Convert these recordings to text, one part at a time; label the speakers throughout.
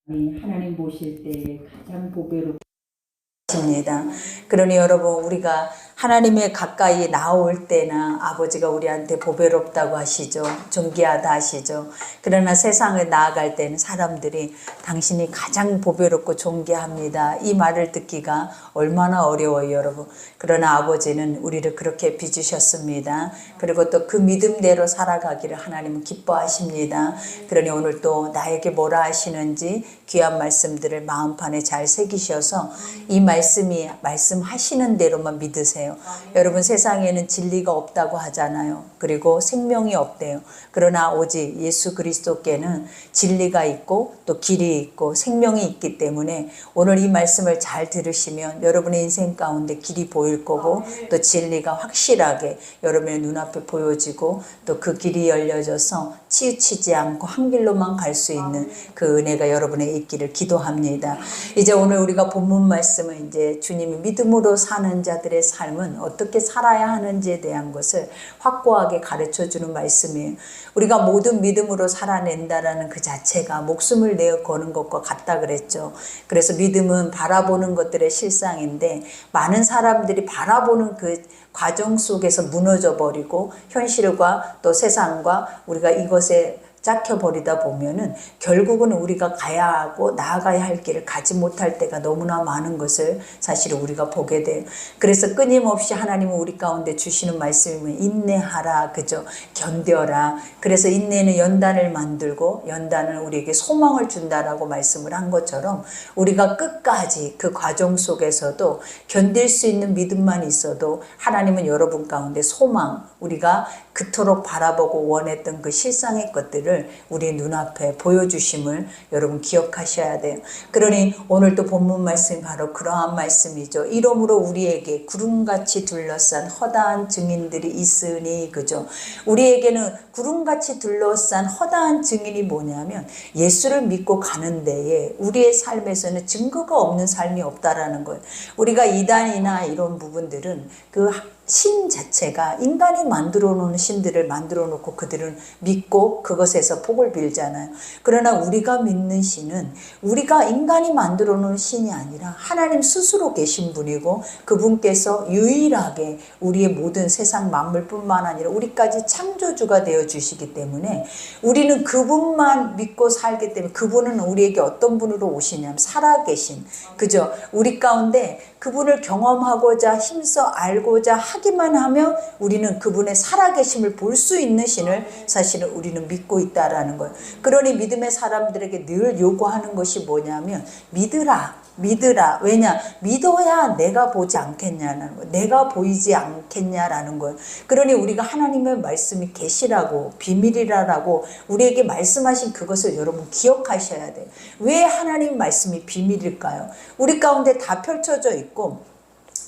Speaker 1: 하나님 보실 때 가장 보배롭습니다.
Speaker 2: 그러니 여러분, 우리가 하나님의 가까이 나올 때나 아버지가 우리한테 보배롭다고 하시죠. 존귀하다 하시죠. 그러나 세상에 나아갈 때는 사람들이 당신이 가장 보배롭고 존귀합니다, 이 말을 듣기가 얼마나 어려워요, 여러분. 그러나 아버지는 우리를 그렇게 빚으셨습니다. 그리고 또 그 믿음대로 살아가기를 하나님은 기뻐하십니다. 그러니 오늘 또 나에게 뭐라 하시는지 귀한 말씀들을 마음판에 잘 새기셔서 이 말씀이 말씀하시는 대로만 믿으세요. 여러분, 세상에는 진리가 없다고 하잖아요. 그리고 생명이 없대요. 그러나 오직 예수 그리스도께는 진리가 있고 또 길이 있고 생명이 있기 때문에 오늘 이 말씀을 잘 들으시면 여러분의 인생 가운데 길이 보일 거고 또 진리가 확실하게 여러분의 눈앞에 보여지고 또 그 길이 열려져서 치우치지 않고 한 길로만 갈 수 있는 그 은혜가 여러분의 있기를 기도합니다. 이제 오늘 우리가 본문 말씀은 이제 주님이 믿음으로 사는 자들의 삶은 어떻게 살아야 하는지에 대한 것을 확고하게 가르쳐주는 말씀이에요. 우리가 모든 믿음으로 살아낸다라는 그 자체가 목숨을 내어 거는 것과 같다 그랬죠. 그래서 믿음은 바라보는 것들의 실상인데 많은 사람들이 바라보는 그 과정 속에서 무너져 버리고 현실과 또 세상과 우리가 이것에 짝혀버리다 보면은 결국은 우리가 가야 하고 나아가야 할 길을 가지 못할 때가 너무나 많은 것을 사실 우리가 보게 돼요. 그래서 끊임없이 하나님은 우리 가운데 주시는 말씀이 인내하라, 그죠? 견뎌라. 그래서 인내는 연단을 만들고 연단은 우리에게 소망을 준다라고 말씀을 한 것처럼 우리가 끝까지 그 과정 속에서도 견딜 수 있는 믿음만 있어도 하나님은 여러분 가운데 소망, 우리가 그토록 바라보고 원했던 그 실상의 것들을 우리 눈앞에 보여주심을 여러분 기억하셔야 돼요. 그러니 오늘도 본문 말씀이 바로 그러한 말씀이죠. 이러므로 우리에게 구름같이 둘러싼 허다한 증인들이 있으니, 그죠? 우리에게는 구름같이 둘러싼 허다한 증인이 뭐냐면 예수를 믿고 가는 데에 우리의 삶에서는 증거가 없는 삶이 없다라는 거예요. 우리가 이단이나 이런 부분들은 그 신 자체가 인간이 만들어 놓은 신들을 만들어 놓고 그들은 믿고 그것에서 복을 빌잖아요. 그러나 우리가 믿는 신은 우리가 인간이 만들어 놓은 신이 아니라 하나님 스스로 계신 분이고 그분께서 유일하게 우리의 모든 세상 만물뿐만 아니라 우리까지 창조주가 되어 주시기 때문에 우리는 그분만 믿고 살기 때문에 그분은 우리에게 어떤 분으로 오시냐면 살아계신, 그죠? 우리 가운데 그분을 경험하고자 힘써 알고자 하기만 하면 우리는 그분의 살아계심을 볼 수 있는 신을 사실은 우리는 믿고 있다라는 거예요. 그러니 믿음의 사람들에게 늘 요구하는 것이 뭐냐면 믿으라. 믿으라. 왜냐? 믿어야 내가 보지 않겠냐는 거예요. 내가 보이지 않겠냐라는 거예요. 그러니 우리가 하나님의 말씀이 계시라고 비밀이라고 우리에게 말씀하신 그것을 여러분 기억하셔야 돼요. 왜 하나님 말씀이 비밀일까요? 우리 가운데 다 펼쳐져 있고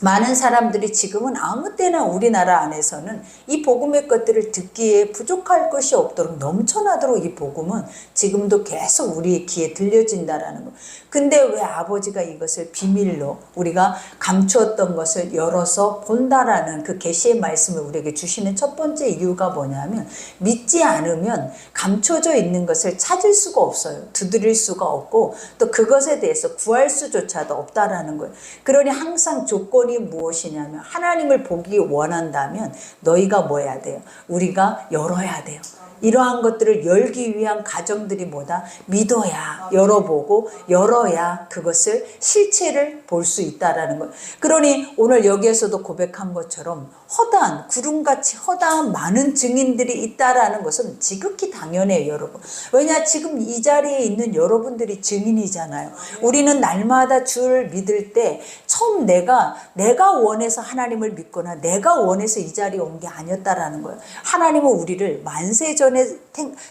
Speaker 2: 많은 사람들이 지금은 아무 때나 우리나라 안에서는 이 복음의 것들을 듣기에 부족할 것이 없도록 넘쳐나도록 이 복음은 지금도 계속 우리의 귀에 들려진다라는 거. 근데 왜 아버지가 이것을 비밀로 우리가 감추었던 것을 열어서 본다라는 그 계시의 말씀을 우리에게 주시는 첫 번째 이유가 뭐냐면 믿지 않으면 감춰져 있는 것을 찾을 수가 없어요. 두드릴 수가 없고 또 그것에 대해서 구할 수조차도 없다라는 거예요. 그러니 항상 조건이 무엇이냐면 하나님을 보기 원한다면 너희가 뭐 해야 돼요? 우리가 열어야 돼요. 이러한 것들을 열기 위한 과정들이 뭐다? 믿어야 열어보고 열어야 그것을 실체를 볼 수 있다라는 거예요. 그러니 오늘 여기에서도 고백한 것처럼 허다한 구름같이 허다한 많은 증인들이 있다라는 것은 지극히 당연해요, 여러분. 왜냐? 지금 이 자리에 있는 여러분들이 증인이잖아요. 우리는 날마다 주를 믿을 때 처음 내가 원해서 하나님을 믿거나 내가 원해서 이 자리에 온 게 아니었다라는 거예요. 하나님은 우리를 만세전에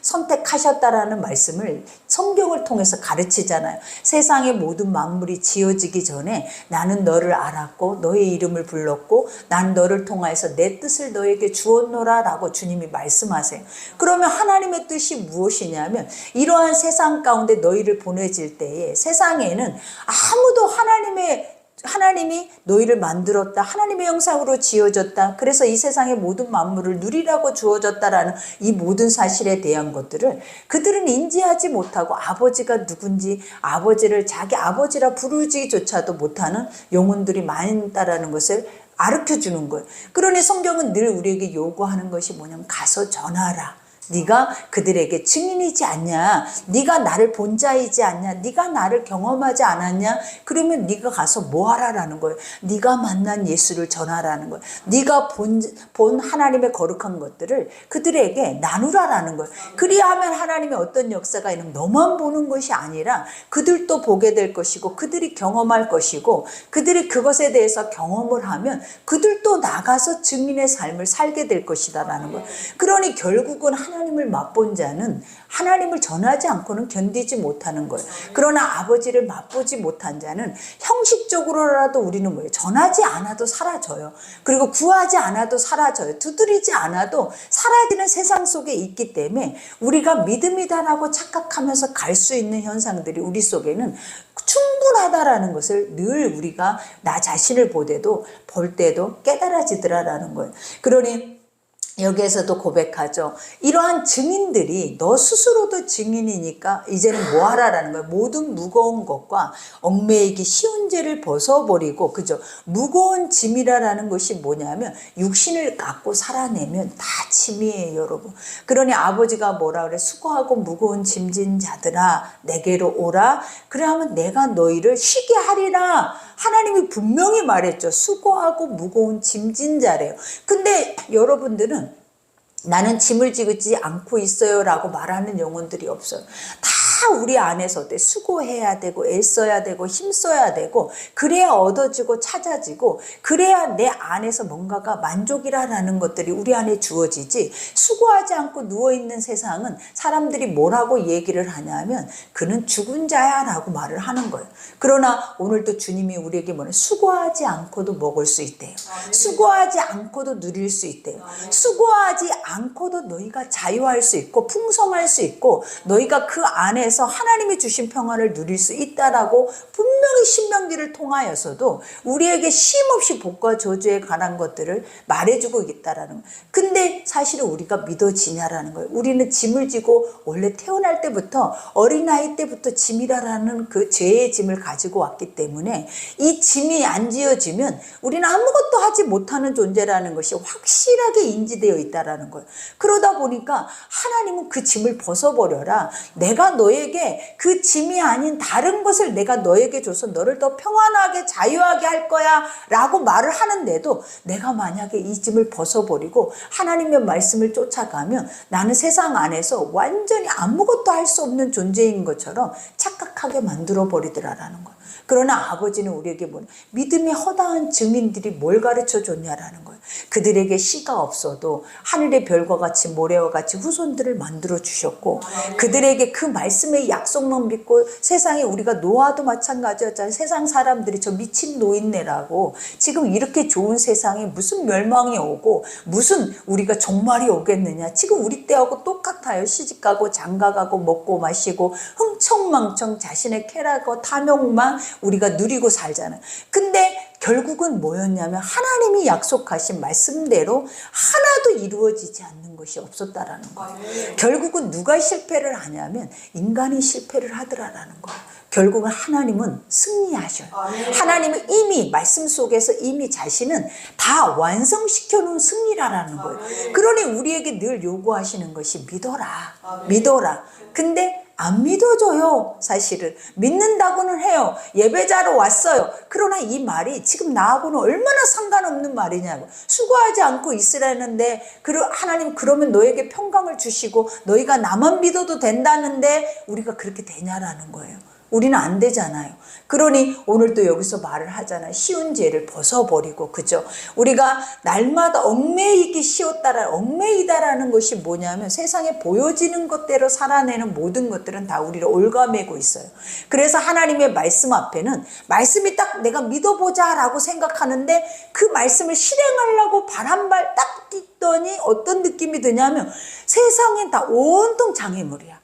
Speaker 2: 선택하셨다라는 말씀을 성경을 통해서 가르치잖아요. 세상의 모든 만물이 지어지기 전에 나는 너를 알았고 너의 이름을 불렀고 난 너를 통하여서 내 뜻을 너에게 주었노라 라고 주님이 말씀하세요. 그러면 하나님의 뜻이 무엇이냐면 이러한 세상 가운데 너희를 보내질 때에 세상에는 아무도 하나님의 하나님이 너희를 만들었다. 하나님의 형상으로 지어졌다. 그래서 이 세상의 모든 만물을 누리라고 주어졌다라는 이 모든 사실에 대한 것들을 그들은 인지하지 못하고 아버지가 누군지 아버지를 자기 아버지라 부르지조차도 못하는 영혼들이 많다라는 것을 가르쳐주는 거예요. 그러니 성경은 늘 우리에게 요구하는 것이 뭐냐면 가서 전하라. 네가 그들에게 증인이지 않냐? 네가 나를 본 자이지 않냐? 네가 나를 경험하지 않았냐? 그러면 네가 가서 뭐 하라라는 거예요. 네가 만난 예수를 전하라는 거예요. 네가 본 하나님의 거룩한 것들을 그들에게 나누라라는 거예요. 그리하면 하나님의 어떤 역사가 있는 너만 보는 것이 아니라 그들도 보게 될 것이고 그들이 경험할 것이고 그들이 그것에 대해서 경험을 하면 그들도 나가서 증인의 삶을 살게 될 것이다라는 거예요. 그러니 결국은 하나님을 맛본 자는 하나님을 전하지 않고는 견디지 못하는 거예요. 그러나 아버지를 맛보지 못한 자는 형식적으로라도 우리는 뭐예요? 전하지 않아도 사라져요. 그리고 구하지 않아도 사라져요. 두드리지 않아도 사라지는 세상 속에 있기 때문에 우리가 믿음이다라고 착각하면서 갈 수 있는 현상들이 우리 속에는 충분하다라는 것을 늘 우리가 나 자신을 볼 때도 깨달아지더라라는 거예요. 그러니 여기에서도 고백하죠. 이러한 증인들이 너 스스로도 증인이니까 이제는 뭐 하라라는 거예요. 모든 무거운 것과 얽매이기 쉬운 죄를 벗어버리고, 그죠? 무거운 짐이라는 것이 뭐냐면 육신을 갖고 살아내면 다 짐이에요, 여러분. 그러니 아버지가 뭐라 그래? 수고하고 무거운 짐진 자들아 내게로 오라. 그러면 내가 너희를 쉬게 하리라. 하나님이 분명히 말했죠. 수고하고 무거운 짐진 자래요. 근데 여러분들은 나는 짐을 지지 않고 있어요 라고 말하는 영혼들이 없어요. 다 우리 안에서 수고해야 되고 애써야 되고 힘써야 되고 그래야 얻어지고 찾아지고 그래야 내 안에서 뭔가가 만족이라는 것들이 우리 안에 주어지지, 수고하지 않고 누워있는 세상은 사람들이 뭐라고 얘기를 하냐면 그는 죽은 자야 라고 말을 하는 거예요. 그러나 오늘도 주님이 우리에게 뭐냐, 수고하지 않고도 먹을 수 있대요. 수고하지 않고도 누릴 수 있대요. 수고하지 않고도 너희가 자유할 수 있고 풍성할 수 있고 너희가 그 안에서 하나님이 주신 평안을 누릴 수 있다라고 분명히 신명기를 통하여서도 우리에게 쉼없이 복과 저주에 관한 것들을 말해주고 있다라는 거예요. 근데 사실은 우리가 믿어지냐라는 거예요. 우리는 짐을 지고 원래 태어날 때부터 어린아이 때부터 짐이라는 그 죄의 짐을 가지고 왔기 때문에 이 짐이 안 지어지면 우리는 아무것도 하지 못하는 존재라는 것이 확실하게 인지되어 있다라는 거예요. 그러다 보니까 하나님은 그 짐을 벗어버려라. 내가 너에게 그 짐이 아닌 다른 것을 내가 너에게 줘서 너를 더 평안하게 자유하게 할 거야 라고 말을 하는데도 내가 만약에 이 짐을 벗어버리고 하나님의 말씀을 쫓아가면 나는 세상 안에서 완전히 아무것도 할 수 없는 존재인 것처럼 착각하게 만들어 버리더라라는 거예요. 그러나 아버지는 우리에게 뭐냐, 믿음이 허다한 증인들이 뭘 가르쳐 줬냐라는 거예요. 그들에게 씨가 없어도 하늘의 별과 같이 모래와 같이 후손들을 만들어 주셨고 그들에게 그 말씀의 약속만 믿고 세상에 우리가 노아도 마찬가지였잖아요. 세상 사람들이 저 미친 노인네라고 지금 이렇게 좋은 세상에 무슨 멸망이 오고 무슨 우리가 종말이 오겠느냐. 지금 우리 때하고 똑같아요. 시집가고 장가가고 먹고 마시고 흥청망청 자신의 쾌락과 탐욕만 우리가 누리고 살잖아요. 근데 결국은 뭐였냐면 하나님이 약속하신 말씀대로 하나도 이루어지지 않는 것이 없었다라는 거예요. 결국은 누가 실패를 하냐면 인간이 실패를 하더라라는 거예요. 결국은 하나님은 승리하셔요. 하나님은 이미 말씀 속에서 이미 자신은 다 완성시켜 놓은 승리라는 거예요. 그러니 우리에게 늘 요구하시는 것이 믿어라. 믿어라. 근데 안 믿어줘요. 사실은 믿는다고는 해요. 예배자로 왔어요. 그러나 이 말이 지금 나하고는 얼마나 상관없는 말이냐고. 수고하지 않고 있으라는데 하나님 그러면 너에게 평강을 주시고 너희가 나만 믿어도 된다는데 우리가 그렇게 되냐라는 거예요. 우리는 안 되잖아요. 그러니 오늘도 여기서 말을 하잖아요. 쉬운 죄를 벗어버리고, 그죠? 우리가 날마다 얽매이기 얽매이다라는 것이 뭐냐면 세상에 보여지는 것대로 살아내는 모든 것들은 다 우리를 올가매고 있어요. 그래서 하나님의 말씀 앞에는 말씀이 딱 내가 믿어보자 라고 생각하는데 그 말씀을 실행하려고 발 한 발 딱 뛰더니 어떤 느낌이 드냐면 세상엔 다 온통 장애물이야.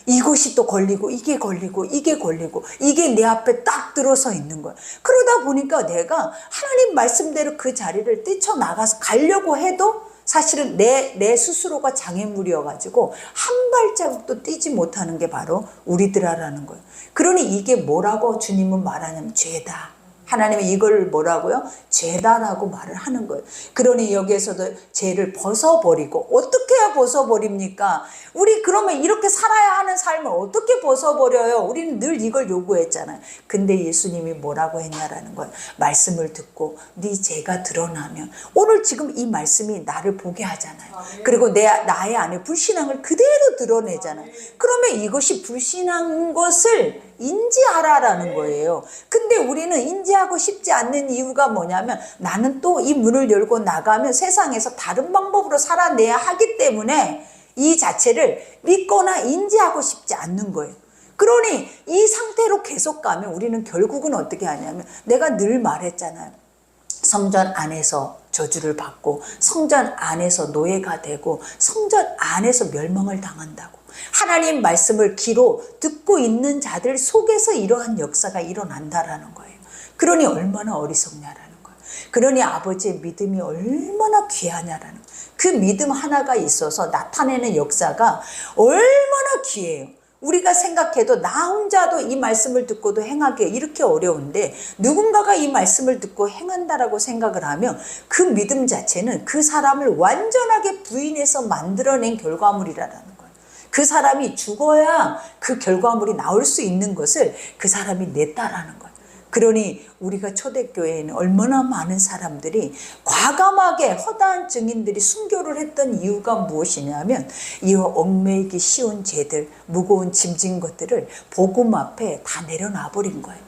Speaker 2: 이것이 또 걸리고 이게 걸리고 이게 걸리고 이게 내 앞에 딱 들어서 있는 거야. 그러다 보니까 내가 하나님 말씀대로 그 자리를 뛰쳐나가서 가려고 해도 사실은 내 스스로가 장애물이어가지고 한 발자국도 뛰지 못하는 게 바로 우리들아라는 거예요. 그러니 이게 뭐라고 주님은 말하냐면 죄다. 하나님이 이걸 뭐라고요? 죄다라고 말을 하는 거예요. 그러니 여기에서도 죄를 벗어버리고, 어떻게 해야 벗어버립니까? 우리 그러면 이렇게 살아야 하는 삶을 어떻게 벗어버려요? 우리는 늘 이걸 요구했잖아요. 근데 예수님이 뭐라고 했냐라는 거예요. 말씀을 듣고 네 죄가 드러나면, 오늘 지금 이 말씀이 나를 보게 하잖아요. 그리고 나의 안에 불신앙을 그대로 드러내잖아요. 그러면 이것이 불신한 것을 인지하라라는 거예요. 근데 우리는 인지하고 싶지 않는 이유가 뭐냐면, 나는 또 이 문을 열고 나가면 세상에서 다른 방법으로 살아내야 하기 때문에 이 자체를 믿거나 인지하고 싶지 않는 거예요. 그러니 이 상태로 계속 가면 우리는 결국은 어떻게 하냐면, 내가 늘 말했잖아요. 성전 안에서 저주를 받고 성전 안에서 노예가 되고 성전 안에서 멸망을 당한다고. 하나님 말씀을 귀로 듣고 있는 자들 속에서 이러한 역사가 일어난다라는 거예요. 그러니 얼마나 어리석냐라는 거예요. 그러니 아버지의 믿음이 얼마나 귀하냐라는 거예요. 그 믿음 하나가 있어서 나타내는 역사가 얼마나 귀해요. 우리가 생각해도 나 혼자도 이 말씀을 듣고도 행하기 이렇게 어려운데, 누군가가 이 말씀을 듣고 행한다라고 생각을 하면 그 믿음 자체는 그 사람을 완전하게 부인해서 만들어낸 결과물이라는 거예요. 그 사람이 죽어야 그 결과물이 나올 수 있는 것을 그 사람이 냈다라는 거예요. 그러니 우리가 초대교회에는 얼마나 많은 사람들이 과감하게 허다한 증인들이 순교를 했던 이유가 무엇이냐면, 이 얽매이기 쉬운 죄들, 무거운 짐진 것들을 복음 앞에 다 내려놔 버린 거예요.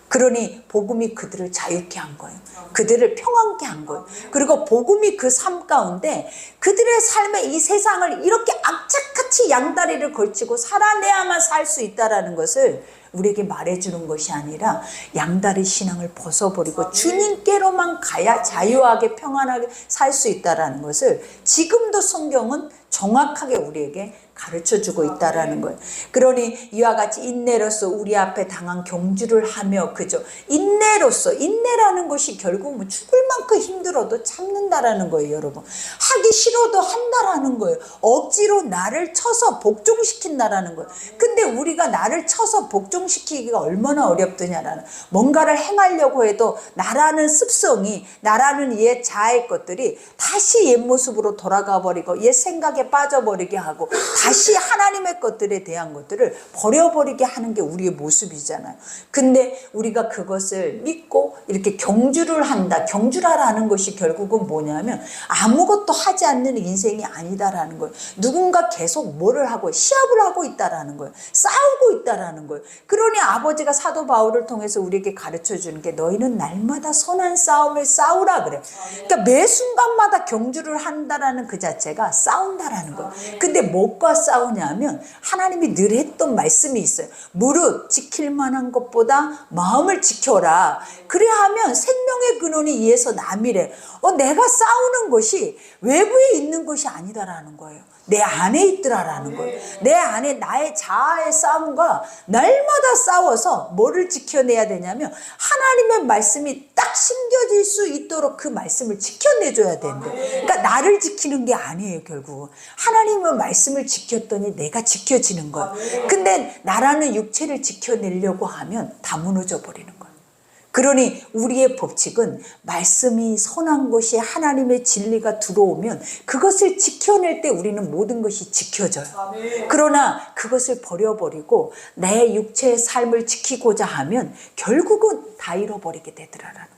Speaker 2: 그러니 복음이 그들을 자유케 한 거예요. 그들을 평안케 한 거예요. 그리고 복음이 그 삶 가운데 그들의 삶에 이 세상을 이렇게 악착같이 양다리를 걸치고 살아내야만 살 수 있다는 것을 우리에게 말해주는 것이 아니라, 양다리 신앙을 벗어버리고 주님께로만 가야 자유하게 평안하게 살 수 있다는 것을 지금도 성경은 정확하게 우리에게 가르쳐주고 있다라는 거예요. 그러니 이와 같이 인내로서 우리 앞에 당한 경주를 하며, 그죠? 인내라는 것이 결국 뭐 죽을 만큼 힘들어도 참는다라는 거예요, 여러분. 하기 싫어도 한다라는 거예요. 억지로 나를 쳐서 복종시킨다라는 거예요. 근데 우리가 나를 쳐서 복종시키기가 얼마나 어렵더냐라는, 뭔가를 행하려고 해도 나라는 습성이, 나라는 옛 자아의 것들이 다시 옛 모습으로 돌아가 버리고 옛 생각에 빠져버리게 하고 다시 하나님의 것들에 대한 것들을 버려버리게 하는 게 우리의 모습이잖아요. 근데 우리가 그것을 믿고 이렇게 경주를 한다. 경주라는 것이 결국은 뭐냐면 아무것도 하지 않는 인생이 아니다라는 거예요. 누군가 계속 뭐를 하고 시합을 하고 있다라는 거예요. 싸우고 있다라는 거예요. 그러니 아버지가 사도 바울을 통해서 우리에게 가르쳐 주는 게, 너희는 날마다 선한 싸움을 싸우라 그래. 그러니까 매 순간마다 경주를 한다라는 그 자체가 싸운다라는 거예요. 근데 뭐가 싸우냐면, 하나님이 늘 했던 말씀이 있어요. 무릇 지킬 만한 것보다 마음을 지켜라. 그래야 하면 생명의 근원이 이에서 남이래. 내가 싸우는 것이 외부에 있는 것이 아니다라는 거예요. 내 안에 있더라라는 거예요. 내 안에 나의 자아의 싸움과 날마다 싸워서 뭐를 지켜내야 되냐면, 하나님의 말씀이 딱 심겨질 수 있도록 그 말씀을 지켜내줘야 된대. 그러니까 나를 지키는 게 아니에요, 결국. 하나님의 말씀을 지켰더니 내가 지켜지는 거예요. 근데 나라는 육체를 지켜내려고 하면 다 무너져 버리는 거예요. 그러니 우리의 법칙은 말씀이 선한 것이, 하나님의 진리가 들어오면 그것을 지켜낼 때 우리는 모든 것이 지켜져요. 그러나 그것을 버려버리고 내 육체의 삶을 지키고자 하면 결국은 다 잃어버리게 되더라라는 거예요.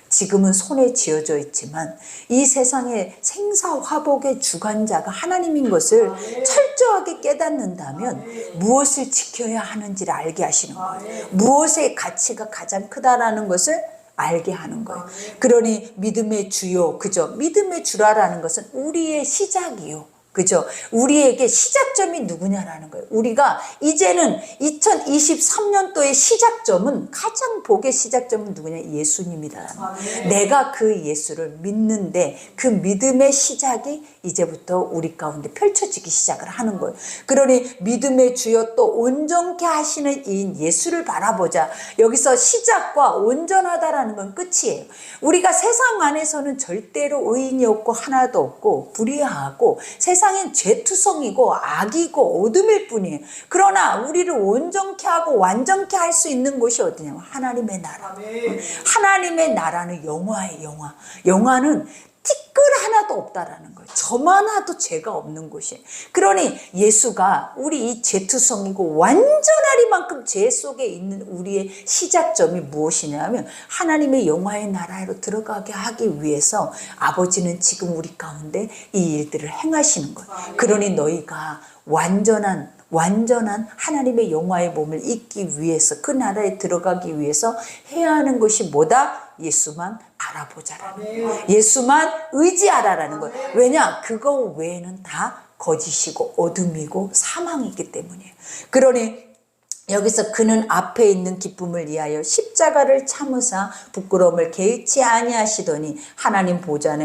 Speaker 2: 지금은 손에 쥐어져 있지만 이 세상의 생사화복의 주관자가 하나님인 것을 철저하게 깨닫는다면 무엇을 지켜야 하는지를 알게 하시는 거예요. 무엇의 가치가 가장 크다라는 것을 알게 하는 거예요. 그러니 믿음의 주요, 그죠? 믿음의 주라라는 것은 우리의 시작이요. 그죠? 우리에게 시작점이 누구냐라는 거예요. 우리가 이제는 2023년도의 시작점은, 가장 복의 시작점은 누구냐? 예수님이다라는 거예요. 내가 그 예수를 믿는데 그 믿음의 시작이 이제부터 우리 가운데 펼쳐지기 시작을 하는 거예요. 그러니 믿음의 주여 또 온전케 하시는 이인 예수를 바라보자. 여기서 시작과 온전하다라는 건 끝이에요. 우리가 세상 안에서는 절대로 의인이 없고 하나도 없고 불의하고 세상엔 죄투성이고 악이고 어둠일 뿐이에요. 그러나 우리를 온전케 하고 완전케 할 수 있는 곳이 어디냐면 하나님의 나라. 하나님의 나라는 영화예요. 영화. 영화는 티끌 하나도 없다라는 거예요. 저만 하도 죄가 없는 곳이에요. 그러니 예수가 우리 이 죄투성이고 완전하리만큼 죄 속에 있는 우리의 시작점이 무엇이냐면 하나님의 영화의 나라로 들어가게 하기 위해서 아버지는 지금 우리 가운데 이 일들을 행하시는 거예요. 그러니 너희가 완전한 하나님의 영화의 몸을 입기 위해서, 그 나라에 들어가기 위해서 해야 하는 것이 뭐다? 예수만 알아보자라는 거예요. 예수만 의지하라라는 거예요. 왜냐? 그거 외에는 다 거짓이고 어둠이고 사망이기 때문이에요. 그러니 여기서 그는 앞에 있는 기쁨을 위하여 십자가를 참으사 부끄러움을 개의치 아니하시더니 하나님 보좌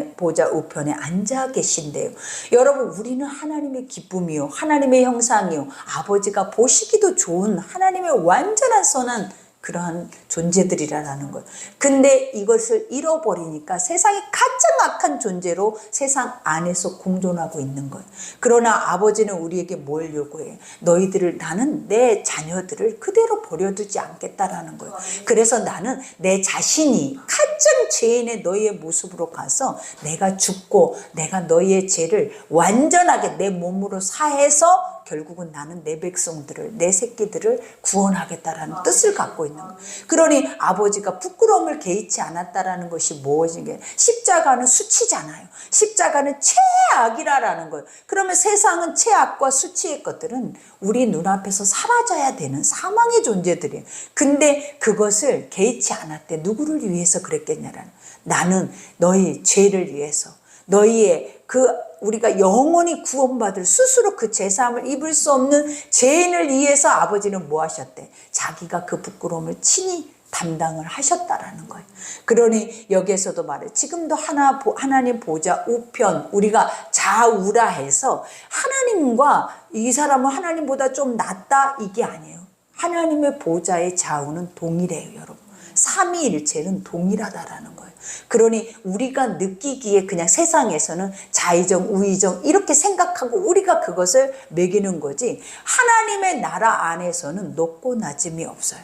Speaker 2: 우편에 앉아 계신대요. 여러분, 우리는 하나님의 기쁨이요, 하나님의 형상이요, 아버지가 보시기도 좋은 하나님의 완전한 선한 그러한 존재들이라는 거예요. 근데 이것을 잃어버리니까 세상이 가장 악한 존재로 세상 안에서 공존하고 있는 거예요. 그러나 아버지는 우리에게 뭘 요구해요? 너희들을, 나는 내 자녀들을 그대로 버려두지 않겠다라는 거예요. 그래서 나는 내 자신이 가장 죄인의 너희의 모습으로 가서 내가 죽고 내가 너희의 죄를 완전하게 내 몸으로 사해서 결국은 나는 내 백성들을, 내 새끼들을 구원하겠다라는 뜻을 갖고 있는 거예요. 그러니 아버지가 부끄러움을 개의치 않았다라는 것이 무엇인가? 십자가는 수치잖아요. 십자가는 최악이라는 거예요. 그러면 세상은 최악과 수치의 것들은 우리 눈앞에서 사라져야 되는 사망의 존재들이에요. 근데 그것을 개의치 않았대. 누구를 위해서 그랬겠냐라는, 나는 너희 죄를 위해서, 너희의 우리가 영원히 구원받을, 스스로 그 죄사함을 입을 수 없는 죄인을 위해서 아버지는 뭐 하셨대? 자기가 그 부끄러움을 친히 담당을 하셨다라는 거예요. 그러니 여기에서도 말해요. 지금도 하나님 보좌 우편, 우리가 좌우라해서 하나님과 이 사람은 하나님보다 좀 낫다, 이게 아니에요. 하나님의 보좌의 좌우는 동일해요, 여러분. 삼위일체는 동일하다라는 거예요. 그러니 우리가 느끼기에 그냥 세상에서는 자의정, 우의정 이렇게 생각하고 우리가 그것을 매기는 거지, 하나님의 나라 안에서는 높고 낮음이 없어요.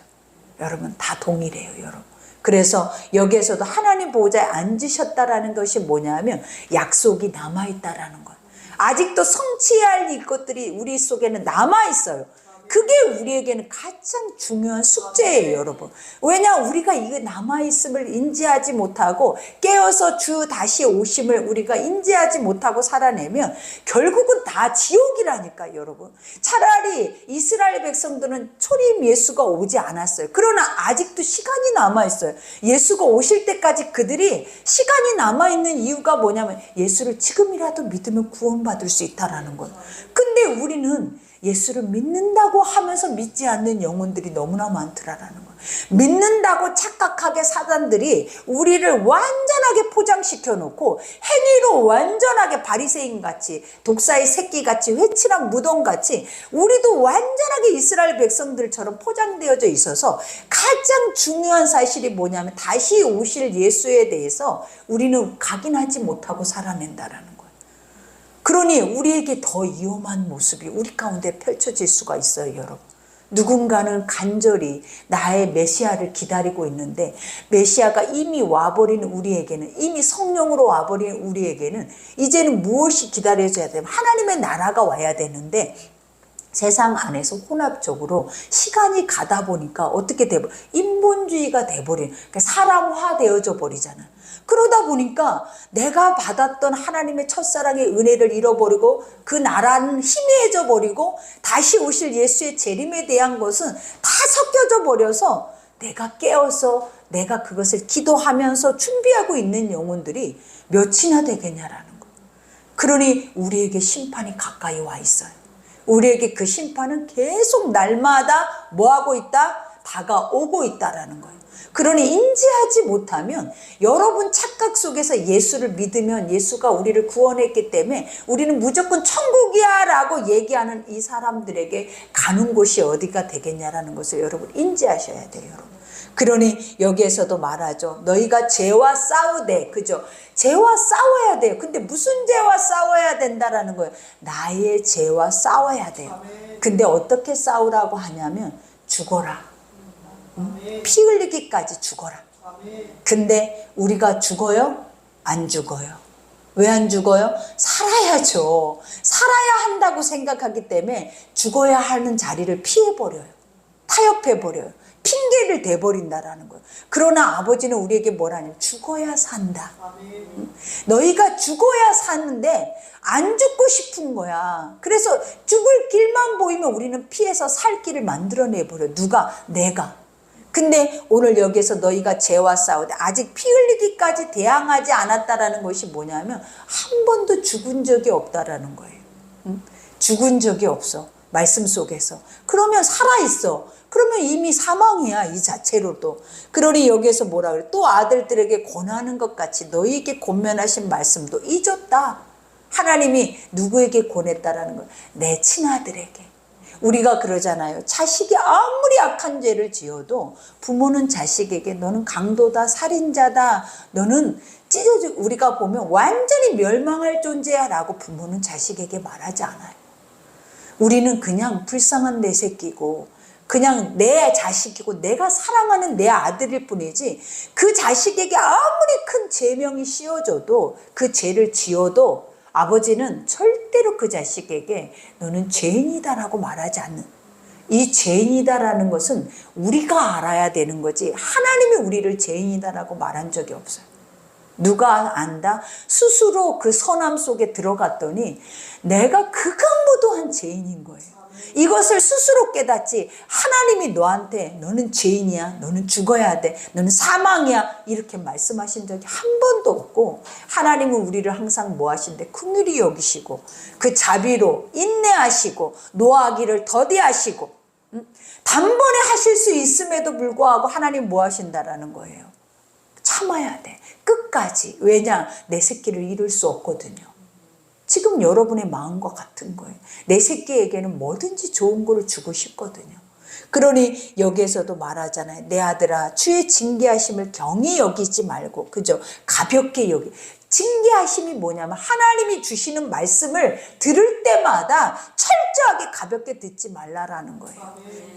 Speaker 2: 여러분, 다 동일해요, 여러분. 그래서 여기에서도 하나님 보좌에 앉으셨다라는 것이 뭐냐면 약속이 남아있다라는 거예요. 아직도 성취해야 할 이것들이 우리 속에는 남아있어요. 그게 우리에게는 가장 중요한 숙제예요, 여러분. 왜냐? 우리가 이게 남아있음을 인지하지 못하고 깨어서 주 다시 오심을 우리가 인지하지 못하고 살아내면 결국은 다 지옥이라니까, 여러분. 차라리 이스라엘 백성들은 초림 예수가 오지 않았어요. 그러나 아직도 시간이 남아있어요. 예수가 오실 때까지 그들이 시간이 남아있는 이유가 뭐냐면 예수를 지금이라도 믿으면 구원받을 수 있다라는 거예요. 근데 우리는 예수를 믿는다고 하면서 믿지 않는 영혼들이 너무나 많더라라는 거예요. 믿는다고 착각하게 사단들이 우리를 완전하게 포장시켜 놓고 행위로 완전하게 바리새인같이, 독사의 새끼같이, 회칠한 무덤같이 우리도 완전하게 이스라엘 백성들처럼 포장되어져 있어서 가장 중요한 사실이 뭐냐면 다시 오실 예수에 대해서 우리는 각인하지 못하고 살아낸다라는 거예요. 그러니 우리에게 더 위험한 모습이 우리 가운데 펼쳐질 수가 있어요, 여러분. 누군가는 간절히 나의 메시아를 기다리고 있는데 메시아가 이미 와버린 우리에게는, 이미 성령으로 와버린 우리에게는 이제는 무엇이 기다려져야 되면 하나님의 나라가 와야 되는데 세상 안에서 혼합적으로 시간이 가다 보니까 어떻게 돼버려? 인본주의가 돼버린, 그러니까 사람화 되어져 버리잖아. 그러다 보니까 내가 받았던 하나님의 첫사랑의 은혜를 잃어버리고 그 나라는 희미해져 버리고 다시 오실 예수의 재림에 대한 것은 다 섞여져 버려서 내가 깨어서 내가 그것을 기도하면서 준비하고 있는 영혼들이 몇이나 되겠냐라는 거예요. 그러니 우리에게 심판이 가까이 와 있어요. 우리에게 그 심판은 계속 날마다 뭐하고 있다? 다가오고 있다라는 거예요. 그러니 인지하지 못하면 여러분 착각 속에서 예수를 믿으면 예수가 우리를 구원했기 때문에 우리는 무조건 천국이야 라고 얘기하는 이 사람들에게 가는 곳이 어디가 되겠냐라는 것을 여러분 인지하셔야 돼요. 여러분. 그러니 여기에서도 말하죠. 너희가 죄와 싸우되, 그죠? 죄와 싸워야 돼요. 근데 무슨 죄와 싸워야 된다라는 거예요? 나의 죄와 싸워야 돼요. 근데 어떻게 싸우라고 하냐면 죽어라. 피 흘리기까지 죽어라. 근데 우리가 죽어요? 안 죽어요. 왜 안 죽어요? 살아야죠. 살아야 한다고 생각하기 때문에 죽어야 하는 자리를 피해버려요. 타협해버려요. 핑계를 대버린다라는 거예요. 그러나 아버지는 우리에게 뭐라냐면 죽어야 산다. 너희가 죽어야 사는데 안 죽고 싶은 거야. 그래서 죽을 길만 보이면 우리는 피해서 살 길을 만들어내버려요. 누가? 내가. 근데 오늘 여기서 너희가 죄와 싸우되 아직 피 흘리기까지 대항하지 않았다라는 것이 뭐냐면 한 번도 죽은 적이 없다라는 거예요. 죽은 적이 없어. 말씀 속에서. 그러면 살아있어. 그러면 이미 사망이야, 이 자체로도. 그러니 여기에서 뭐라 그래? 또 아들들에게 권하는 것 같이 너희에게 권면하신 말씀도 잊었다. 하나님이 누구에게 권했다라는 거예요? 내 친아들에게. 우리가 그러잖아요. 자식이 아무리 악한 죄를 지어도 부모는 자식에게 너는 강도다, 살인자다, 너는 찢어져, 우리가 보면 완전히 멸망할 존재야 라고 부모는 자식에게 말하지 않아요. 우리는 그냥 불쌍한 내 새끼고 그냥 내 자식이고 내가 사랑하는 내 아들일 뿐이지 그 자식에게 아무리 큰 죄명이 씌워져도 그 죄를 지어도 아버지는 절대로 그 자식에게 너는 죄인이다라고 말하지 않는, 이 죄인이다라는 것은 우리가 알아야 되는 거지 하나님이 우리를 죄인이다라고 말한 적이 없어요. 누가 안다? 스스로 그 선함 속에 들어갔더니 내가 극악무도한 죄인인 거예요. 이것을 스스로 깨닫지 하나님이 너한테 너는 죄인이야, 너는 죽어야 돼, 너는 사망이야 이렇게 말씀하신 적이 한 번도 없고 하나님은 우리를 항상 뭐 하신대? 긍휼히 여기시고 그 자비로 인내하시고 노하기를 더디하시고 단번에 하실 수 있음에도 불구하고 하나님 뭐 하신다라는 거예요? 참아야 돼. 끝까지. 왜냐? 내 새끼를 잃을 수 없거든요. 지금 여러분의 마음과 같은 거예요. 내 새끼에게는 뭐든지 좋은 걸 주고 싶거든요. 그러니 여기에서도 말하잖아요. 내 아들아 주의 징계하심을 경히 여기지 말고, 그죠? 가볍게 여기. 징계하심이 뭐냐면 하나님이 주시는 말씀을 들을 때마다 철저하게 가볍게 듣지 말라라는 거예요.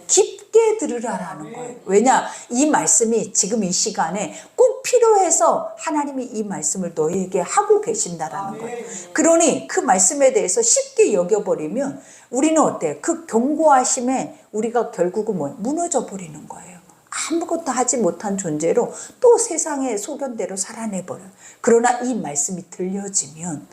Speaker 2: 깊게 들으라라는 거예요. 왜냐? 이 말씀이 지금 이 시간에 꼭 필요해서 하나님이 이 말씀을 너희에게 하고 계신다라는 거예요. 그러니 그 말씀에 대해서 쉽게 여겨버리면 우리는 어때요? 그 경고하심에 우리가 결국은 뭐예요? 무너져 버리는 거예요. 아무것도 하지 못한 존재로 또 세상의 소견대로 살아내버려요. 그러나 이 말씀이 들려지면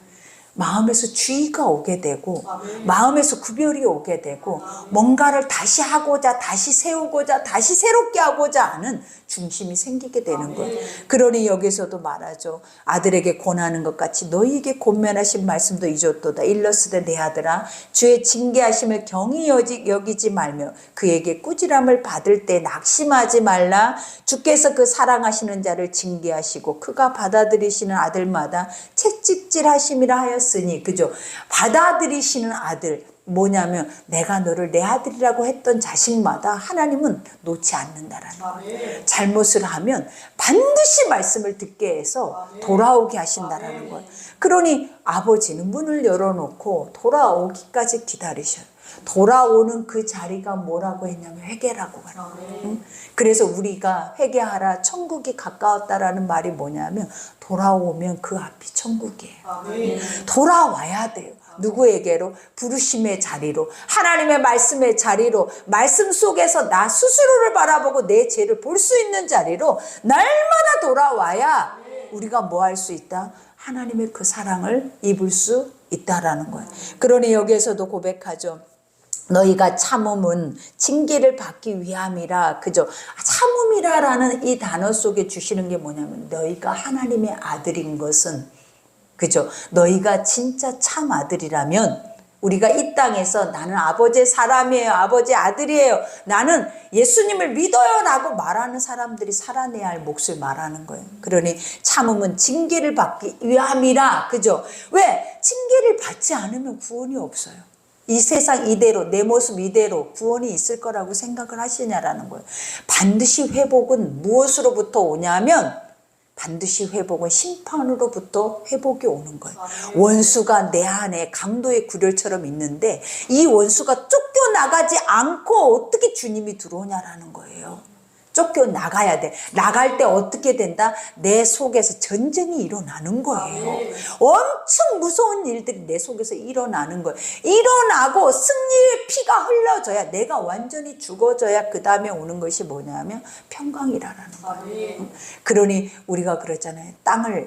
Speaker 2: 마음에서 주의가 오게 되고 마음에서 구별이 오게 되고 뭔가를 다시 하고자, 다시 세우고자, 다시 새롭게 하고자 하는 중심이 생기게 되는 거예요. 그러니 여기서도 말하죠. 아들에게 권하는 것 같이 너희에게 권면하신 말씀도 잊었도다. 일러스되 내 아들아 주의 징계하심을 경히 여기지 말며 그에게 꾸지람을 받을 때 낙심하지 말라. 주께서 그 사랑하시는 자를 징계하시고 그가 받아들이시는 아들마다 채찍질하심이라 하였으니, 그죠? 받아들이시는 아들 뭐냐면 내가 너를 내 아들이라고 했던 자식마다 하나님은 놓지 않는다라는 거예요. 잘못을 하면 반드시 말씀을 듣게 해서 돌아오게 하신다라는 거예요. 그러니 아버지는 문을 열어놓고 돌아오기까지 기다리셔요. 돌아오는 그 자리가 뭐라고 했냐면 회개라고 말해요. 그래서 우리가 회개하라 천국이 가까웠다라는 말이 뭐냐면 돌아오면 그 앞이 천국이에요. 돌아와야 돼요. 누구에게로? 부르심의 자리로, 하나님의 말씀의 자리로, 말씀 속에서 나 스스로를 바라보고 내 죄를 볼 수 있는 자리로 날마다 돌아와야 우리가 뭐 할 수 있다? 하나님의 그 사랑을 입을 수 있다라는 거예요. 그러니 여기에서도 고백하죠. 너희가 참음은 징계를 받기 위함이라. 그죠? 참음이라라는 이 단어 속에 주시는 게 뭐냐면 너희가 하나님의 아들인 것은 그죠? 너희가 진짜 참 아들이라면 우리가 이 땅에서 나는 아버지의 사람이에요. 아버지의 아들이에요. 나는 예수님을 믿어요. 라고 말하는 사람들이 살아내야 할 몫을 말하는 거예요. 그러니 참음은 징계를 받기 위함이라. 그죠? 왜? 징계를 받지 않으면 구원이 없어요. 이 세상 이대로 내 모습 이대로 구원이 있을 거라고 생각을 하시냐라는 거예요. 반드시 회복은 무엇으로부터 오냐면 반드시 회복은 심판으로부터 회복이 오는 거예요. 원수가 내 안에 강도의 구렬처럼 있는데 이 원수가 쫓겨나가지 않고 어떻게 주님이 들어오냐라는 거예요. 쫓겨나가야 돼. 나갈 때 어떻게 된다? 내 속에서 전쟁이 일어나는 거예요. 엄청 무서운 일들이 내 속에서 일어나는 거예요. 일어나고 승리의 피가 흘러져야, 내가 완전히 죽어져야 그 다음에 오는 것이 뭐냐면 평강이라는 거예요. 그러니 우리가 그랬잖아요.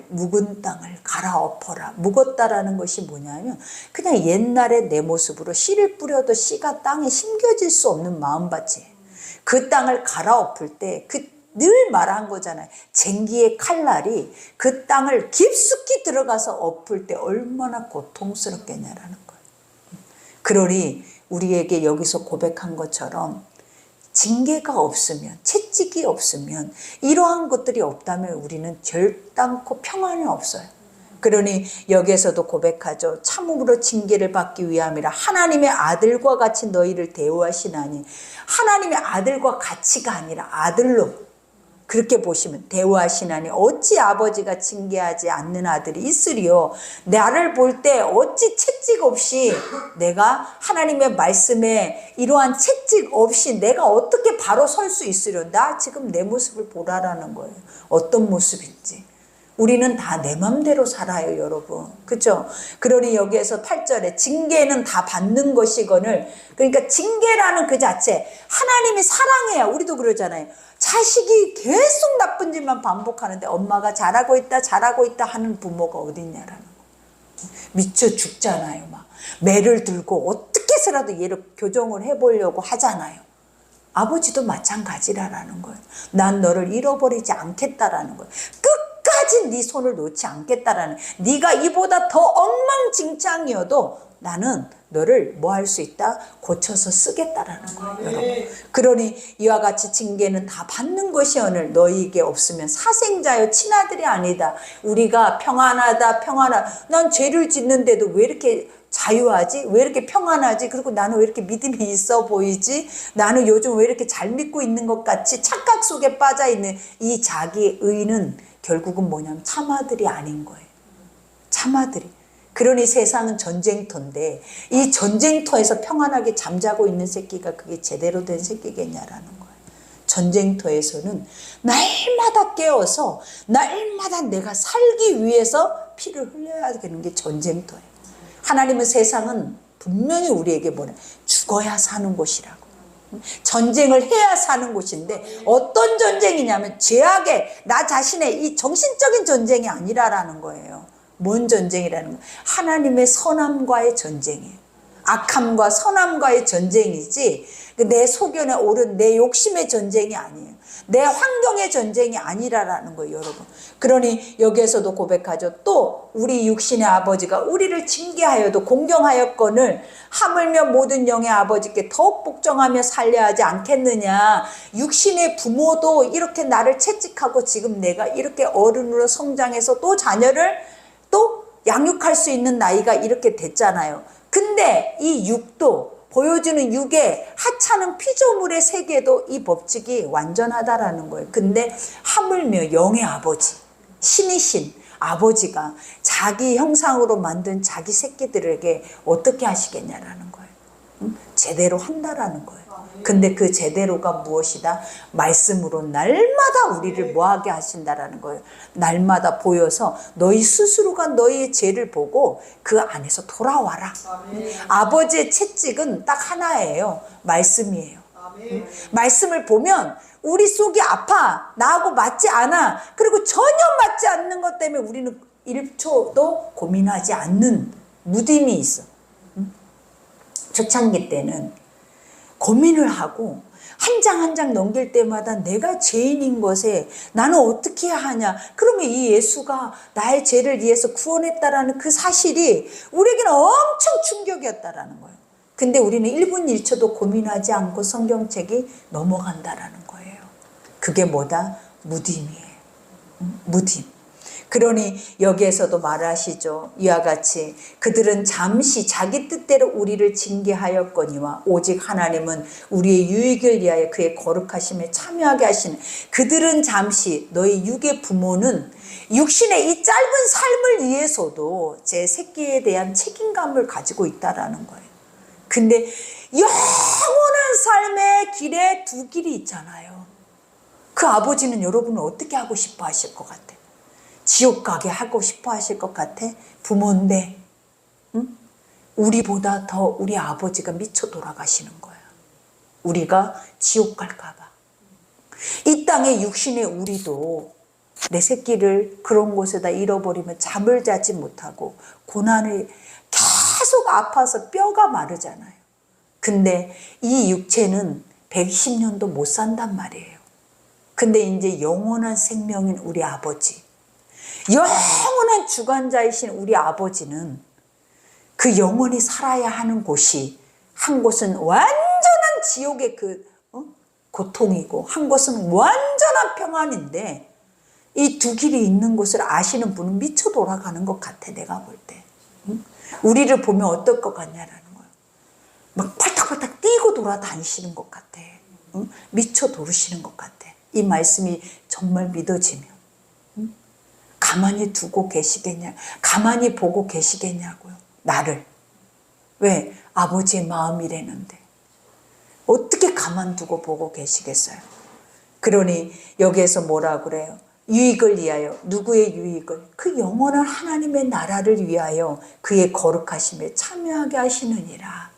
Speaker 2: 묵은 땅을 갈아엎어라. 묵었다라는 것이 뭐냐면 그냥 옛날에 내 모습으로 씨를 뿌려도 씨가 땅에 심겨질 수 없는 마음밭이에요. 그 땅을 갈아엎을 때 늘 말한 거잖아요. 쟁기의 칼날이 그 땅을 깊숙이 들어가서 엎을 때 얼마나 고통스럽겠냐라는 거예요. 그러니 우리에게 여기서 고백한 것처럼 징계가 없으면, 채찍이 없으면, 이러한 것들이 없다면 우리는 결단코 평안이 없어요. 그러니 여기에서도 고백하죠. 참음으로 징계를 받기 위함이라 하나님의 아들과 같이 너희를 대우하시나니, 하나님의 아들과 같이가 아니라 아들로 그렇게 보시면, 대우하시나니 어찌 아버지가 징계하지 않는 아들이 있으리요. 나를 볼 때 어찌 채찍 없이, 내가 하나님의 말씀에 이러한 채찍 없이 내가 어떻게 바로 설 수 있으려. 나 지금 내 모습을 보라라는 거예요. 어떤 모습인지. 우리는 다 내 맘대로 살아요, 여러분. 그렇죠? 그러니 여기에서 8절에 징계는 다 받는 것이거늘, 그러니까 징계라는 그 자체, 하나님이 사랑해요. 우리도 그러잖아요. 자식이 계속 나쁜 짓만 반복하는데 엄마가 잘하고 있다 하는 부모가 어디 있냐라는 거. 미쳐 죽잖아요. 막 매를 들고 어떻게 해서라도 얘를 교정을 해보려고 하잖아요. 아버지도 마찬가지라는 거예요. 난 너를 잃어버리지 않겠다라는 거예요. 끝까지 네 손을 놓지 않겠다라는, 네가 이보다 더 엉망진창이어도 나는 너를 뭐 할 수 있다? 고쳐서 쓰겠다라는 거예요, 여러분. 그러니 이와 같이 징계는 다 받는 것이 오늘 너희에게 없으면 사생자여 친아들이 아니다. 우리가 평안하다. 난 죄를 짓는데도 왜 이렇게 자유하지? 왜 이렇게 평안하지? 그리고 나는 왜 이렇게 믿음이 있어 보이지? 나는 요즘 왜 이렇게 잘 믿고 있는 것 같이 착각 속에 빠져 있는 이 자기 의는 결국은 뭐냐면 참아들이 아닌 거예요. 참아들이. 그러니 세상은 전쟁터인데 이 전쟁터에서 평안하게 잠자고 있는 새끼가 그게 제대로 된 새끼겠냐라는 거예요. 전쟁터에서는 날마다 깨어서 날마다 내가 살기 위해서 피를 흘려야 되는 게 전쟁터예요. 하나님은 세상은 분명히 우리에게 뭐래? 죽어야 사는 곳이라고. 전쟁을 해야 사는 곳인데 어떤 전쟁이냐면 죄악의 나 자신의 이 정신적인 전쟁이 아니라라는 거예요. 뭔 전쟁이라는 거예요? 하나님의 선함과의 전쟁이에요. 악함과 선함과의 전쟁이지 내 소견에 오른 내 욕심의 전쟁이 아니에요. 내 환경의 전쟁이 아니라라는 거예요, 여러분. 그러니 여기에서도 고백하죠. 또 우리 육신의 아버지가 우리를 징계하여도 공경하였거늘 하물며 모든 영의 아버지께 더욱 복종하며 살려야 하지 않겠느냐. 육신의 부모도 이렇게 나를 채찍하고 지금 내가 이렇게 어른으로 성장해서 또 자녀를 또 양육할 수 있는 나이가 이렇게 됐잖아요. 근데 이 육도 보여주는 육의 하찮은 피조물의 세계도 이 법칙이 완전하다라는 거예요. 근데 하물며 영의 아버지, 신이신 아버지가 자기 형상으로 만든 자기 새끼들에게 어떻게 하시겠냐라는 거예요. 제대로 한다라는 거예요. 근데 그 제대로가 무엇이다? 말씀으로 날마다 우리를 뭐하게 하신다라는 거예요. 날마다 보여서 너희 스스로가 너희의 죄를 보고 그 안에서 돌아와라. 아버지의 채찍은 딱 하나예요. 말씀이에요. 말씀을 보면 우리 속이 아파. 나하고 맞지 않아. 그리고 전혀 맞지 않는 것 때문에 우리는 1초도 고민하지 않는 무딤이 있어. 초창기 때는 고민을 하고 한 장 한 장 넘길 때마다 내가 죄인인 것에 나는 어떻게 해야 하냐. 그러면 이 예수가 나의 죄를 위해서 구원했다라는 그 사실이 우리에게는 엄청 충격이었다라는 거예요. 근데 우리는 1분 1초도 고민하지 않고 성경책이 넘어간다라는 거예요. 그게 뭐다? 무딤이에요. 무딤. 그러니 여기에서도 말하시죠. 이와 같이 그들은 잠시 자기 뜻대로 우리를 징계하였거니와 오직 하나님은 우리의 유익을 위하여 그의 거룩하심에 참여하게 하시는. 그들은 잠시, 너희 육의 부모는 육신의 이 짧은 삶을 위해서도 제 새끼에 대한 책임감을 가지고 있다라는 거예요. 근데 영원한 삶의 길에 두 길이 있잖아요. 그 아버지는 여러분을 어떻게 하고 싶어 하실 것 같아요? 지옥 가게 하고 싶어 하실 것 같아? 부모인데, 응? 우리보다 더 우리 아버지가 미쳐 돌아가시는 거야. 우리가 지옥 갈까 봐. 이 땅의 육신의 우리도 내 새끼를 그런 곳에다 잃어버리면 잠을 자지 못하고 고난을 계속 아파서 뼈가 마르잖아요. 근데 이 육체는 120년도 못 산단 말이에요. 근데 이제 영원한 생명인 우리 아버지, 영원한 주관자이신 우리 아버지는 그 영원히 살아야 하는 곳이 한 곳은 완전한 지옥의 고통이고 한 곳은 완전한 평안인데 이 두 길이 있는 곳을 아시는 분은 미쳐 돌아가는 것 같아. 내가 볼 때. 우리를 보면 어떨 것 같냐라는 거예요. 막 팔딱팔딱 뛰고 돌아다니시는 것 같아. 미쳐 도르시는 것 같아. 이 말씀이 정말 믿어지면 가만히 두고 계시겠냐, 가만히 보고 계시겠냐고요. 나를. 왜? 아버지의 마음이라는데 어떻게 가만두고 보고 계시겠어요? 그러니 여기에서 뭐라 그래요? 유익을 위하여. 누구의 유익을? 그 영원한 하나님의 나라를 위하여 그의 거룩하심에 참여하게 하시느니라.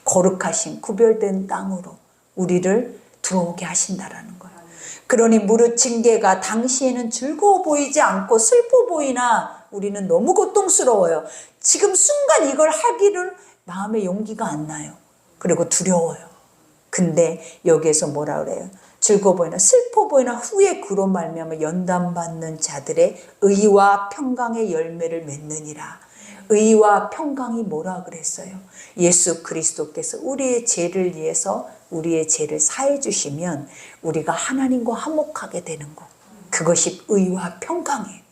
Speaker 2: 거룩하신 구별된 땅으로 우리를 들어오게 하신다라는 거예요. 그러니 무릇 징계가 당시에는 즐거워 보이지 않고 슬퍼 보이나 우리는 너무 고통스러워요. 지금 순간 이걸 하기를 마음에 용기가 안 나요. 그리고 두려워요. 근데 여기에서 뭐라 그래요? 즐거워 보이나 슬퍼 보이나 후에 그로 말미암아 연단받는 자들의 의와 평강의 열매를 맺느니라. 의와 평강이 뭐라 그랬어요? 예수 그리스도께서 우리의 죄를 위해서 우리의 죄를 사해 주시면 우리가 하나님과 화목하게 되는 것. 그것이 의와 평강이에요.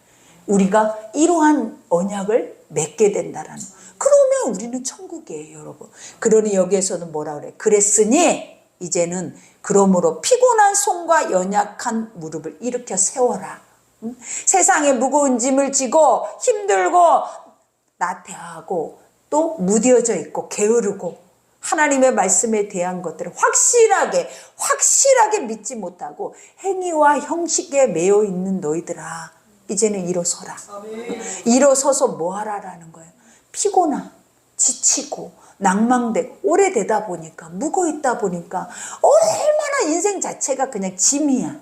Speaker 2: 우리가 이러한 언약을 맺게 된다라는 것. 그러면 우리는 천국이에요, 여러분. 그러니 여기에서는 뭐라 그래요? 그랬으니 이제는 그러므로 피곤한 손과 연약한 무릎을 일으켜 세워라. 세상에 무거운 짐을 지고 힘들고 나태하고 또 무뎌져 있고 게으르고 하나님의 말씀에 대한 것들을 확실하게 믿지 못하고 행위와 형식에 매여 있는 너희들아, 이제는 일어서라. 일어서서 뭐 하라라는 거예요? 피곤하, 지치고 낭망되고 오래되다 보니까 묵어 있다 보니까 얼마나 인생 자체가 그냥 짐이야.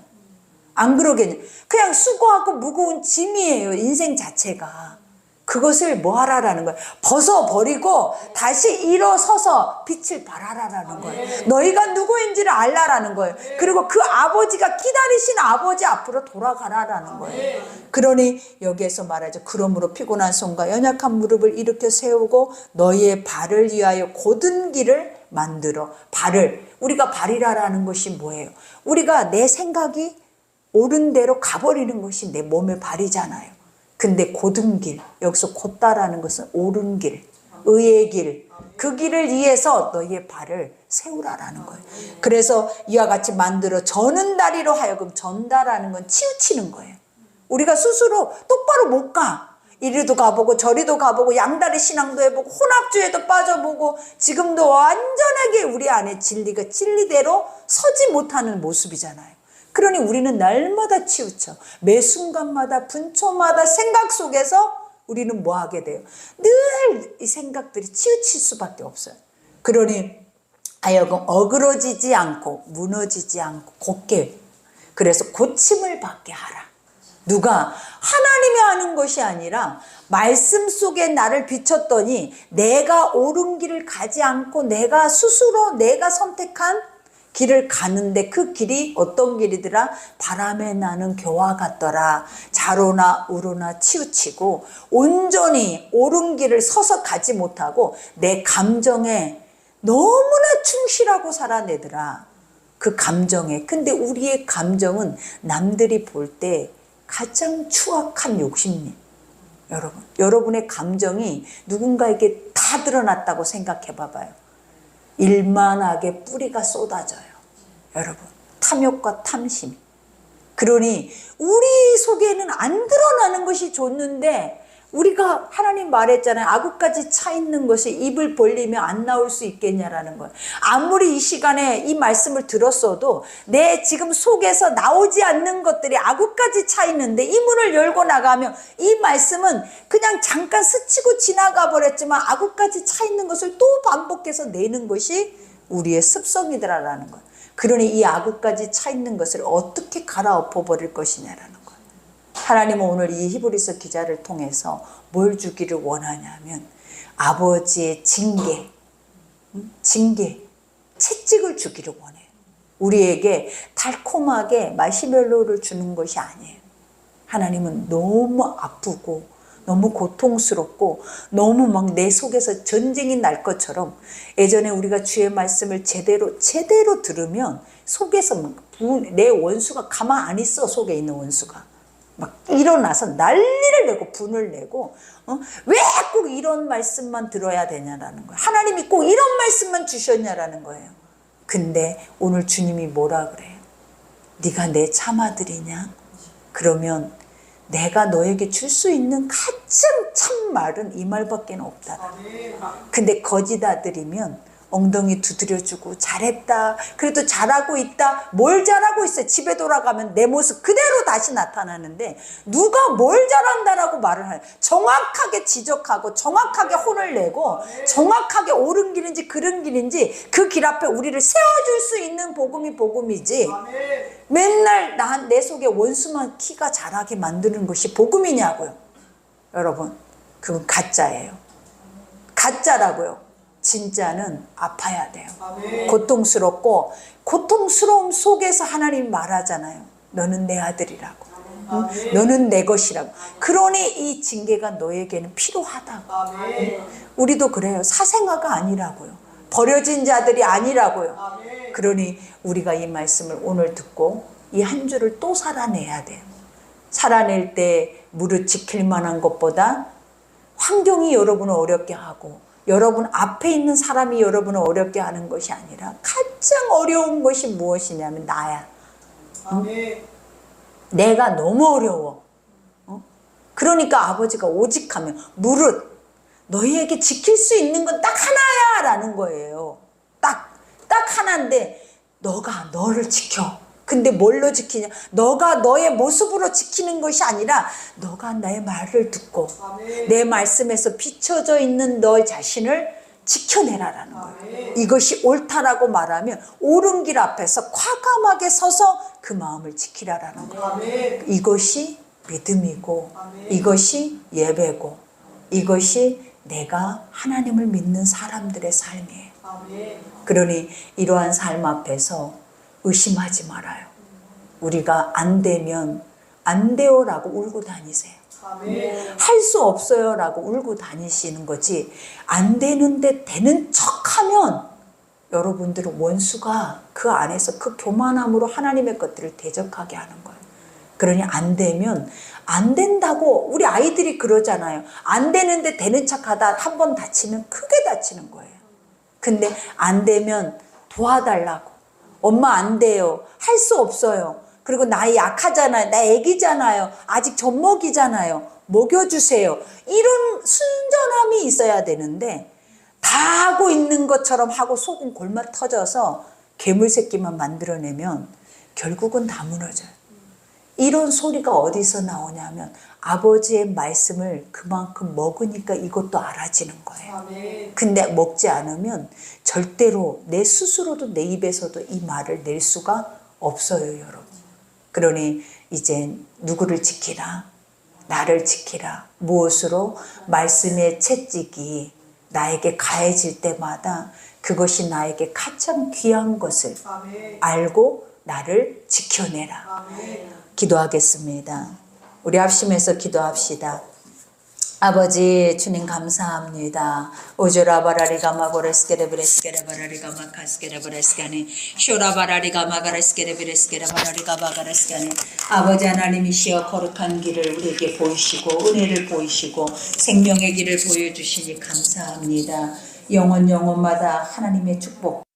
Speaker 2: 안 그러겠냐? 그냥 수고하고 무거운 짐이에요, 인생 자체가. 그것을 뭐 하라라는 거예요? 벗어버리고 다시 일어서서 빛을 발하라라는 거예요. 너희가 누구인지를 알라라는 거예요. 그리고 그 아버지가 기다리신 아버지 앞으로 돌아가라라는 거예요. 그러니 여기에서 말하죠. 그러므로 피곤한 손과 연약한 무릎을 일으켜 세우고 너희의 발을 위하여 곧은 길을 만들어. 발을, 우리가 발이라라는 것이 뭐예요? 우리가 내 생각이 옳은 대로 가버리는 것이 내 몸의 발이잖아요. 근데 곧은 길, 여기서 곧다라는 것은 옳은 길, 의의 길, 그 길을 위해서 너희의 발을 세우라라는 거예요. 그래서 이와 같이 만들어 저는 다리로 하여금, 전다라는 건 치우치는 거예요. 우리가 스스로 똑바로 못 가. 이리도 가보고 저리도 가보고 양다리 신앙도 해보고 혼합주의도 빠져보고 지금도 완전하게 우리 안에 진리가 진리대로 서지 못하는 모습이잖아요. 그러니 우리는 날마다 치우쳐. 매 순간마다 분초마다 생각 속에서 우리는 뭐 하게 돼요? 늘 이 생각들이 치우칠 수밖에 없어요. 그러니 하여금 어그러지지 않고 무너지지 않고 곧게, 그래서 고침을 받게 하라. 누가? 하나님이 하는 것이 아니라 말씀 속에 나를 비췄더니 내가 옳은 길을 가지 않고 내가 스스로 내가 선택한 길을 가는데 그 길이 어떤 길이더라? 바람에 나는 교와 같더라. 좌로나 우로나 치우치고 온전히 옳은 길을 서서 가지 못하고 내 감정에 너무나 충실하고 살아내더라. 그 감정에. 근데 우리의 감정은 남들이 볼 때 가장 추악한 욕심님. 여러분의 감정이 누군가에게 다 드러났다고 생각해 봐봐요. 일만하게 뿌리가 쏟아져요. 여러분, 탐욕과 탐심. 그러니 우리 속에는 안 드러나는 것이 좋는데 우리가 하나님 말했잖아요. 아구까지 차 있는 것이 입을 벌리면 안 나올 수 있겠냐라는 거예요. 아무리 이 시간에 이 말씀을 들었어도 내 지금 속에서 나오지 않는 것들이 아구까지 차 있는데 이 문을 열고 나가면 이 말씀은 그냥 잠깐 스치고 지나가 버렸지만 아구까지 차 있는 것을 또 반복해서 내는 것이 우리의 습성이더라라는 거예요. 그러니 이 아구까지 차 있는 것을 어떻게 갈아엎어 버릴 것이냐라는 거예요. 하나님은 오늘 이 히브리서 기자를 통해서 뭘 주기를 원하냐면 아버지의 징계, 채찍을 주기를 원해요. 우리에게 달콤하게 마시멜로를 주는 것이 아니에요. 하나님은 너무 아프고 너무 고통스럽고 너무 막 내 속에서 전쟁이 날 것처럼 예전에 우리가 주의 말씀을 제대로 들으면 속에서 내 원수가 가만 안 있어. 속에 있는 원수가 막 일어나서 난리를 내고 분을 내고 왜 꼭 이런 말씀만 들어야 되냐라는 거예요. 하나님이 꼭 이런 말씀만 주셨냐라는 거예요. 근데 오늘 주님이 뭐라 그래요? 네가 내 참아들이냐? 그러면 내가 너에게 줄 수 있는 가장 참 말은 이 말밖에 없다. 근데 거짓 아들이면 엉덩이 두드려주고 잘했다. 그래도 잘하고 있다. 뭘 잘하고 있어? 집에 돌아가면 내 모습 그대로 다시 나타나는데 누가 뭘 잘한다라고 말을 하냐. 정확하게 지적하고 정확하게 혼을 내고 정확하게 옳은 길인지 그른 길인지 그 길 앞에 우리를 세워줄 수 있는 복음이 복음이지. 맨날 내 속에 원수만 키가 자라게 만드는 것이 복음이냐고요. 여러분, 그건 가짜예요. 가짜라고요. 진짜는 아파야 돼요. 고통스럽고 고통스러움 속에서 하나님이 말하잖아요. 너는 내 아들이라고. 너는 내 것이라고. 그러니 이 징계가 너에게는 필요하다고. 우리도 그래요. 사생아가 아니라고요. 버려진 자들이 아니라고요. 그러니 우리가 이 말씀을 오늘 듣고 이 한 주를 또 살아내야 돼요. 살아낼 때 무릇 지킬 만한 것보다 환경이 여러분을 어렵게 하고 여러분 앞에 있는 사람이 여러분을 어렵게 하는 것이 아니라 가장 어려운 것이 무엇이냐면 나야. 내가 너무 어려워. 그러니까 아버지가 오직하면 무릇 너희에게 지킬 수 있는 건 딱 하나야 라는 거예요. 딱 하나인데 너가 너를 지켜. 근데 뭘로 지키냐? 너가 너의 모습으로 지키는 것이 아니라 너가 내 말을 듣고 내 말씀에서 비춰져 있는 너 자신을 지켜내라라는 거예요. 이것이 옳다라고 말하면 옳은 길 앞에서 과감하게 서서 그 마음을 지키라라는 거예요. 이것이 믿음이고 이것이 예배고 이것이 내가 하나님을 믿는 사람들의 삶이에요. 그러니 이러한 삶 앞에서 의심하지 말아요. 우리가 안 되면 안 돼요라고 울고 다니세요. 할 수 없어요라고 울고 다니시는 거지. 안 되는데 되는 척하면 여러분들은 원수가 그 안에서 그 교만함으로 하나님의 것들을 대적하게 하는 거예요. 그러니 안 되면 안 된다고 우리 아이들이 그러잖아요. 안 되는데 되는 척하다 한 번 다치면 크게 다치는 거예요. 근데 안 되면 도와달라고. 엄마 안 돼요. 할 수 없어요. 그리고 나 약하잖아요. 나 애기잖아요. 아직 젖먹이잖아요. 먹여주세요. 이런 순전함이 있어야 되는데 다 하고 있는 것처럼 하고 속은 골마 터져서 괴물 새끼만 만들어내면 결국은 다 무너져요. 이런 소리가 어디서 나오냐면 아버지의 말씀을 그만큼 먹으니까 이것도 알아지는 거예요. 근데 먹지 않으면 절대로 내 스스로도 내 입에서도 이 말을 낼 수가 없어요, 여러분. 그러니 이제 누구를 지키라? 나를 지키라. 무엇으로? 말씀의 채찍이 나에게 가해질 때마다 그것이 나에게 가장 귀한 것을
Speaker 3: 아멘.
Speaker 2: 알고 나를 지켜내라.
Speaker 3: 아멘.
Speaker 2: 기도하겠습니다. 우리 합심해서 기도합시다. 아버지 주님 감사합니다. 오조라바라리가 마고레스케레브레스케레바라리가 마카스케레브레스케니 쇼라바라리가 마가레스케레브레스케레바라리가 마가레스케니 아버지 하나님이시여 거룩한 길을 우리에게 보이시고 은혜를 보이시고 생명의 길을 보여주시니 감사합니다. 영혼마다 하나님의 축복